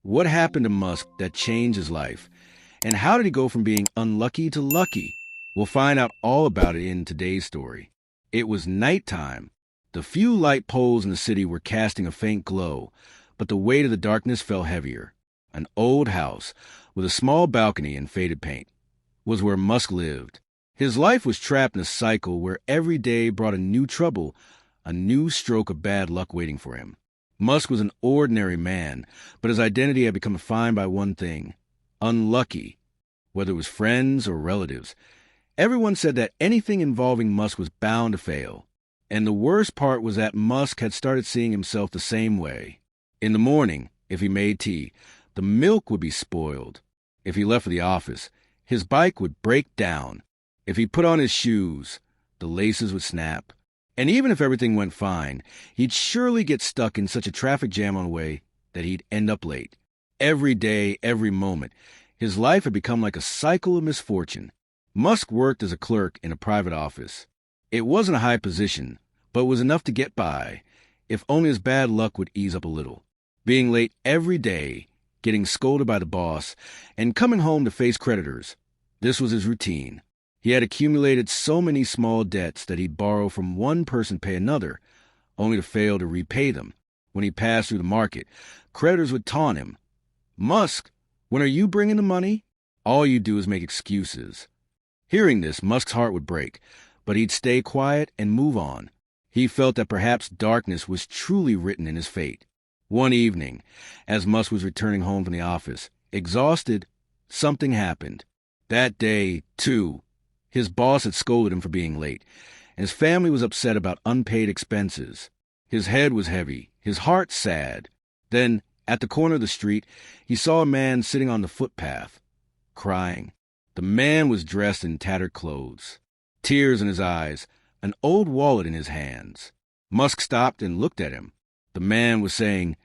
What happened to Musk that changed his life? And how did he go from being unlucky to lucky? We'll find out all about it in today's story. It was nighttime. The few light poles in the city were casting a faint glow, but the weight of the darkness fell heavier. An old house, with a small balcony and faded paint, was where Musk lived. His life was trapped in a cycle where every day brought a new trouble, a new stroke of bad luck waiting for him. Musk was an ordinary man, but his identity had become defined by one thing: unlucky, whether it was friends or relatives. Everyone said that anything involving Musk was bound to fail. And the worst part was that Musk had started seeing himself the same way. In the morning, if he made tea, the milk would be spoiled. If he left for the office, his bike would break down. If he put on his shoes, the laces would snap. And even if everything went fine, he'd surely get stuck in such a traffic jam on the way that he'd end up late. Every day, every moment, his life had become like a cycle of misfortune. Musk worked as a clerk in a private office. It wasn't a high position, but was enough to get by, if only his bad luck would ease up a little. Being late every day, getting scolded by the boss, and coming home to face creditors. This was his routine. He had accumulated so many small debts that he'd borrow from one person to pay another, only to fail to repay them. When he passed through the market, creditors would taunt him. "Musk, when are you bringing the money? All you do is make excuses." Hearing this, Musk's heart would break, but he'd stay quiet and move on. He felt that perhaps darkness was truly written in his fate. One evening, as Musk was returning home from the office, exhausted, something happened. That day, too, his boss had scolded him for being late, and his family was upset about unpaid expenses. His head was heavy, his heart sad. Then, at the corner of the street, he saw a man sitting on the footpath, crying. The man was dressed in tattered clothes, tears in his eyes, an old wallet in his hands. Musk stopped and looked at him. The man was saying,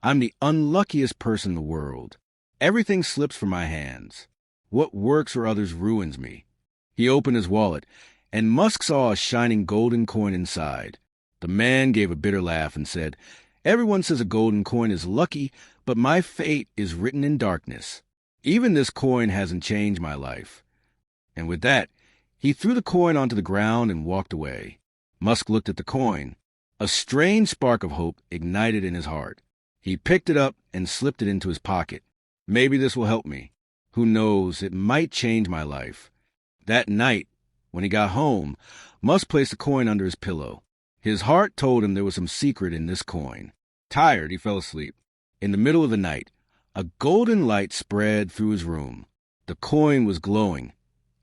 "I'm the unluckiest person in the world. Everything slips from my hands. What works for others ruins me." He opened his wallet, and Musk saw a shining golden coin inside. The man gave a bitter laugh and said, "Everyone says a golden coin is lucky, but my fate is written in darkness. Even this coin hasn't changed my life." And with that, he threw the coin onto the ground and walked away. Musk looked at the coin. A strange spark of hope ignited in his heart. He picked it up and slipped it into his pocket. "Maybe this will help me. Who knows, it might change my life." That night, when he got home, Musk placed the coin under his pillow. His heart told him there was some secret in this coin. Tired, he fell asleep. In the middle of the night, a golden light spread through his room. The coin was glowing,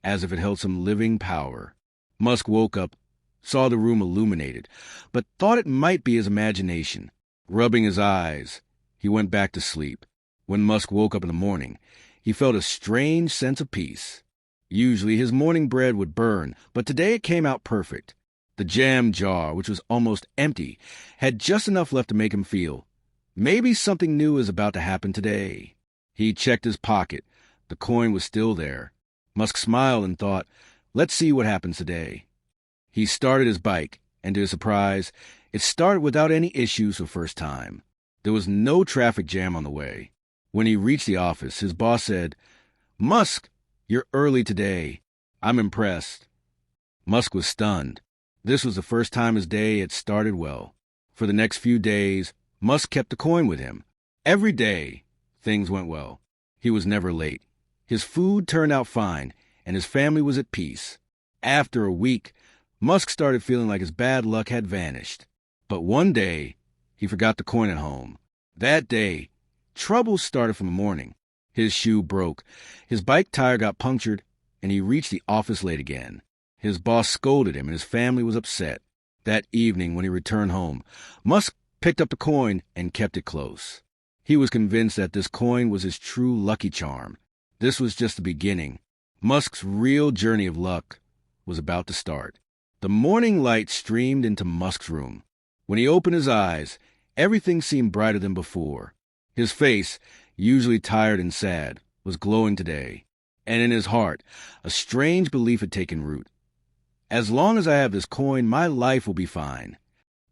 as if it held some living power. Musk woke up, saw the room illuminated, but thought it might be his imagination. Rubbing his eyes, he went back to sleep. When Musk woke up in the morning, he felt a strange sense of peace. Usually his morning bread would burn, but today it came out perfect. The jam jar, which was almost empty, had just enough left to make him feel, maybe something new is about to happen today. He checked his pocket. The coin was still there. Musk smiled and thought, let's see what happens today. He started his bike, and to his surprise, it started without any issues for the first time. There was no traffic jam on the way. When he reached the office, his boss said, "Musk, you're early today. I'm impressed." Musk was stunned. This was the first time his day had started well. For the next few days, Musk kept the coin with him. Every day, things went well. He was never late. His food turned out fine, and his family was at peace. After a week, Musk started feeling like his bad luck had vanished. But one day, he forgot the coin at home. That day, trouble started from the morning. His shoe broke, his bike tire got punctured, and he reached the office late again. His boss scolded him, and his family was upset. That evening, when he returned home, Musk picked up the coin and kept it close. He was convinced that this coin was his true lucky charm. This was just the beginning. Musk's real journey of luck was about to start. The morning light streamed into Musk's room. When he opened his eyes, everything seemed brighter than before. His face, usually tired and sad, was glowing today. And in his heart, a strange belief had taken root. As long as I have this coin, my life will be fine.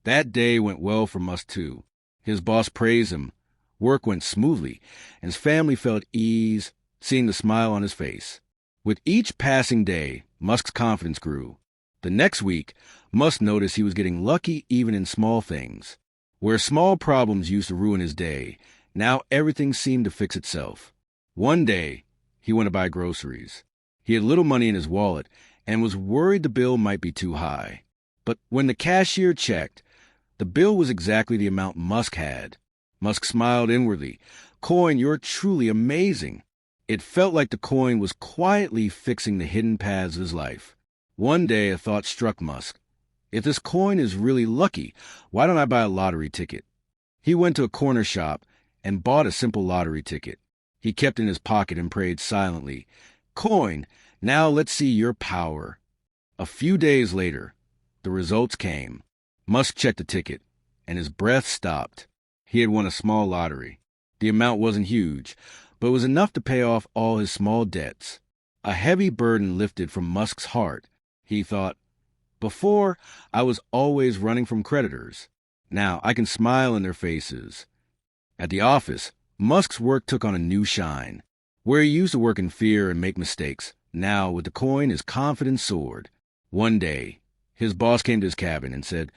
That day went well for Musk, too. His boss praised him. Work went smoothly, and his family felt at ease, seeing the smile on his face. With each passing day, Musk's confidence grew. The next week, Musk noticed he was getting lucky even in small things. Where small problems used to ruin his day, now everything seemed to fix itself. One day, he went to buy groceries. He had little money in his wallet and was worried the bill might be too high. But when the cashier checked, the bill was exactly the amount Musk had. Musk smiled inwardly. "Coin, you're truly amazing." It felt like the coin was quietly fixing the hidden paths of his life. One day, a thought struck Musk. If this coin is really lucky, why don't I buy a lottery ticket? He went to a corner shop and bought a simple lottery ticket. He kept it in his pocket and prayed silently, "Coin, now let's see your power." A few days later, the results came. Musk checked the ticket, and his breath stopped. He had won a small lottery. The amount wasn't huge, but it was enough to pay off all his small debts. A heavy burden lifted from Musk's heart. He thought, "Before, I was always running from creditors. Now I can smile in their faces." At the office, Musk's work took on a new shine. Where he used to work in fear and make mistakes, now, with the coin, his confidence soared. One day, his boss came to his cabin and said,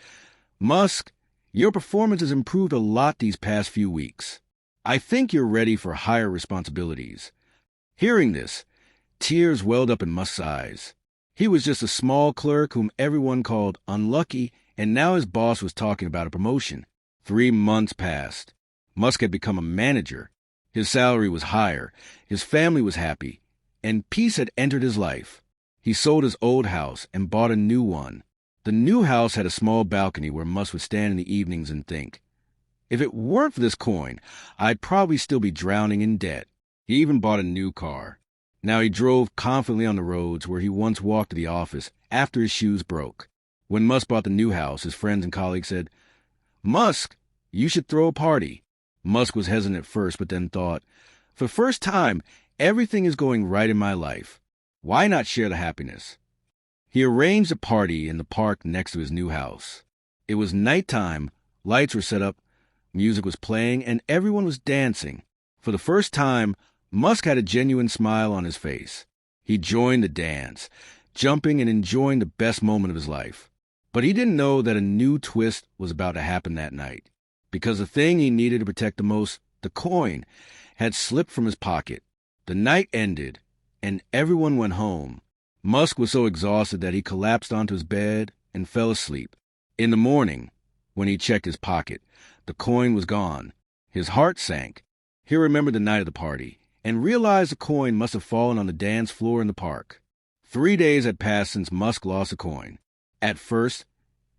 "Musk, your performance has improved a lot these past few weeks. I think you're ready for higher responsibilities." Hearing this, tears welled up in Musk's eyes. He was just a small clerk whom everyone called unlucky, and now his boss was talking about a promotion. 3 months passed. Musk had become a manager. His salary was higher, his family was happy, and peace had entered his life. He sold his old house and bought a new one. The new house had a small balcony where Musk would stand in the evenings and think, "If it weren't for this coin, I'd probably still be drowning in debt." He even bought a new car. Now he drove confidently on the roads where he once walked to the office after his shoes broke. When Musk bought the new house, his friends and colleagues said, "Musk, you should throw a party." Musk was hesitant at first, but then thought, "For the first time, everything is going right in my life. Why not share the happiness?" He arranged a party in the park next to his new house. It was nighttime, lights were set up, music was playing, and everyone was dancing. For the first time, Musk had a genuine smile on his face. He joined the dance, jumping and enjoying the best moment of his life. But he didn't know that a new twist was about to happen that night, because the thing he needed to protect the most, the coin, had slipped from his pocket. The night ended, and everyone went home. Musk was so exhausted that he collapsed onto his bed and fell asleep. In the morning, when he checked his pocket, the coin was gone. His heart sank. He remembered the night of the party and realized the coin must have fallen on the dance floor in the park. 3 days had passed since Musk lost the coin. At first,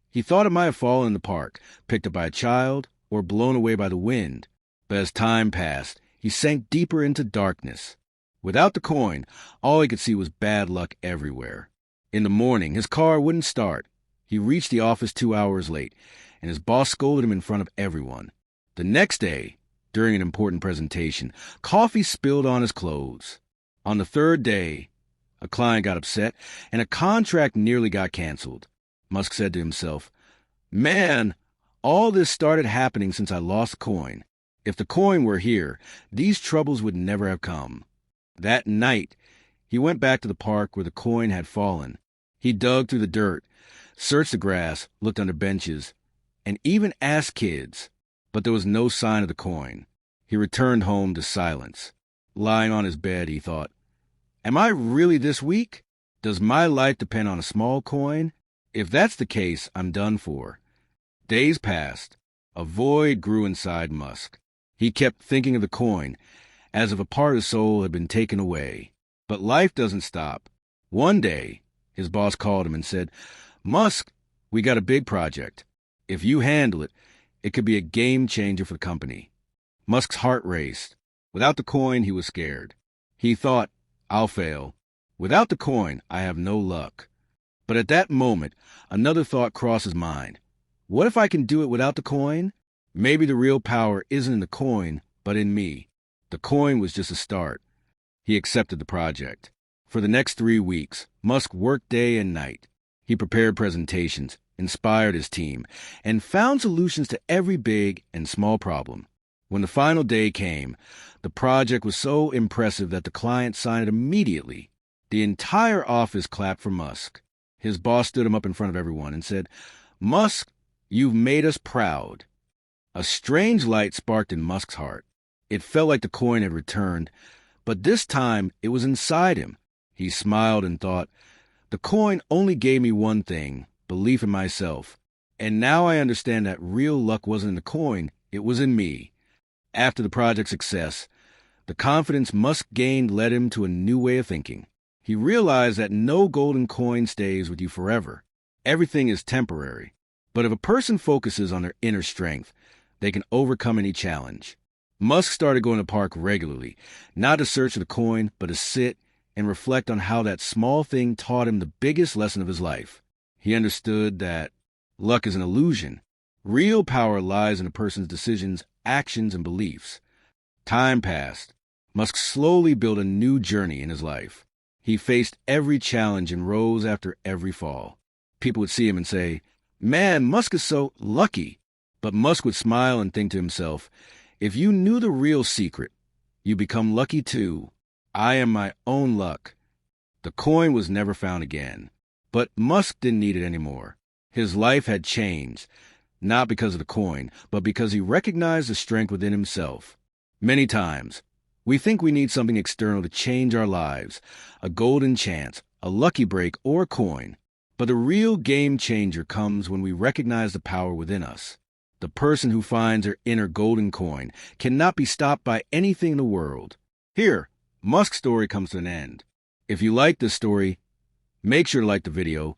he thought it might have fallen in the park, picked up by a child, or blown away by the wind. But as time passed, he sank deeper into darkness. Without the coin, all he could see was bad luck everywhere. In the morning, his car wouldn't start. He reached the office 2 hours late, and his boss scolded him in front of everyone. The next day, during an important presentation, coffee spilled on his clothes. On the 3rd day, a client got upset, and a contract nearly got canceled. Musk said to himself, "Man, all this started happening since I lost the coin. If the coin were here, these troubles would never have come." That night, he went back to the park where the coin had fallen. He dug through the dirt, searched the grass, looked under benches, and even asked kids, but there was no sign of the coin. He returned home to silence. Lying on his bed, he thought, "Am I really this weak? Does my life depend on a small coin? If that's the case, I'm done for." Days passed. A void grew inside Musk. He kept thinking of the coin, as if a part of his soul had been taken away. But life doesn't stop. One day, his boss called him and said, "Musk, we got a big project. If you handle it, it could be a game changer for the company." Musk's heart raced. Without the coin, he was scared. He thought, "I'll fail. Without the coin, I have no luck." But at that moment, another thought crossed his mind. What if I can do it without the coin? Maybe the real power isn't in the coin, but in me. The coin was just a start. He accepted the project. For the next 3 weeks, Musk worked day and night. He prepared presentations, inspired his team, and found solutions to every big and small problem. When the final day came, the project was so impressive that the client signed it immediately. The entire office clapped for Musk. His boss stood him up in front of everyone and said, "Musk, you've made us proud." A strange light sparked in Musk's heart. It felt like the coin had returned, but this time it was inside him. He smiled and thought, "The coin only gave me one thing, belief in myself. And now I understand that real luck wasn't in the coin, it was in me." After the project's success, the confidence Musk gained led him to a new way of thinking. He realized that no golden coin stays with you forever. Everything is temporary. But if a person focuses on their inner strength, they can overcome any challenge. Musk started going to the park regularly, not to search for the coin, but to sit and reflect on how that small thing taught him the biggest lesson of his life. He understood that luck is an illusion. Real power lies in a person's decisions, actions, and beliefs. Time passed. Musk slowly built a new journey in his life. He faced every challenge and rose after every fall. People would see him and say, "Man, Musk is so lucky." But Musk would smile and think to himself, "If you knew the real secret, you become lucky too. I am my own luck." The coin was never found again. But Musk didn't need it anymore. His life had changed, not because of the coin, but because he recognized the strength within himself. Many times, we think we need something external to change our lives, a golden chance, a lucky break, or a coin. But the real game changer comes when we recognize the power within us. The person who finds their inner golden coin cannot be stopped by anything in the world. Here, Musk's story comes to an end. If you like this story, make sure to like the video,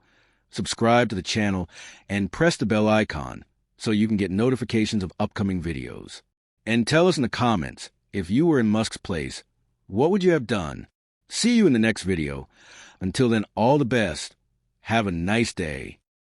subscribe to the channel, and press the bell icon so you can get notifications of upcoming videos. And tell us in the comments, if you were in Musk's place, what would you have done? See you in the next video. Until then, all the best. Have a nice day.